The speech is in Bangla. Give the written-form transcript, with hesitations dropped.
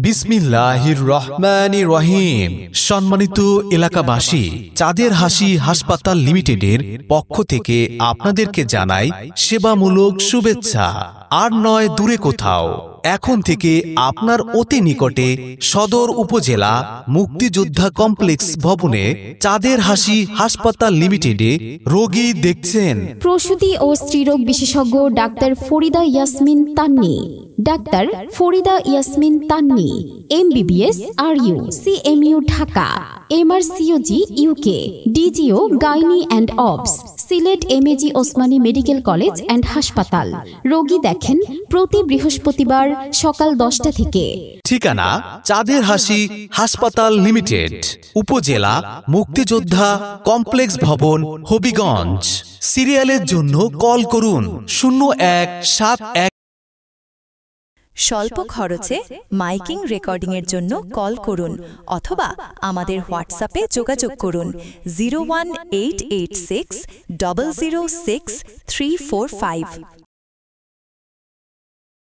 বিসমিল্লাহির রহমানির রহিম। সম্মানিত এলাকাবাসী, চাঁদের হাসি হাসপাতাল লিমিটেডের পক্ষ থেকে আপনাদেরকে জানাই সেবামূলক শুভেচ্ছা। আর নয় দূরে কোথাও, এখন থেকে আপনার অতি নিকটে সদর উপজেলা মুক্তিযোদ্ধা কমপ্লেক্স ভবনে চাঁদের হাসি হাসপাতাল লিমিটেডে রোগী দেখছেন প্রসূতি ও স্ত্রীরোগ বিশেষজ্ঞ doctor Farida Yasmin Tanni. Doctor Farida Yasmin Tanni, MBBS RU CMU Dhaka, MRCOG UK, DGO gynae and obs, Sylhet MAG Osmani medical college and হাসপাতাল। রোগী দেখেন প্রতি বৃহস্পতিবার সকাল 10টা থেকে। ঠিকানা চাঁদের হাসি হাসপাতাল লিমিটেড, উপজেলা মুক্তিযোদ্ধা কমপ্লেক্স ভবন, হবিগঞ্জ। সিরিয়ালের জন্য কল করুন 0171। স্বল্প খরচে মাইকিং রেকর্ডিংয়ের জন্য কল করুন অথবা আমাদের হোয়াটসঅ্যাপে যোগাযোগ করুন 01886 006 345।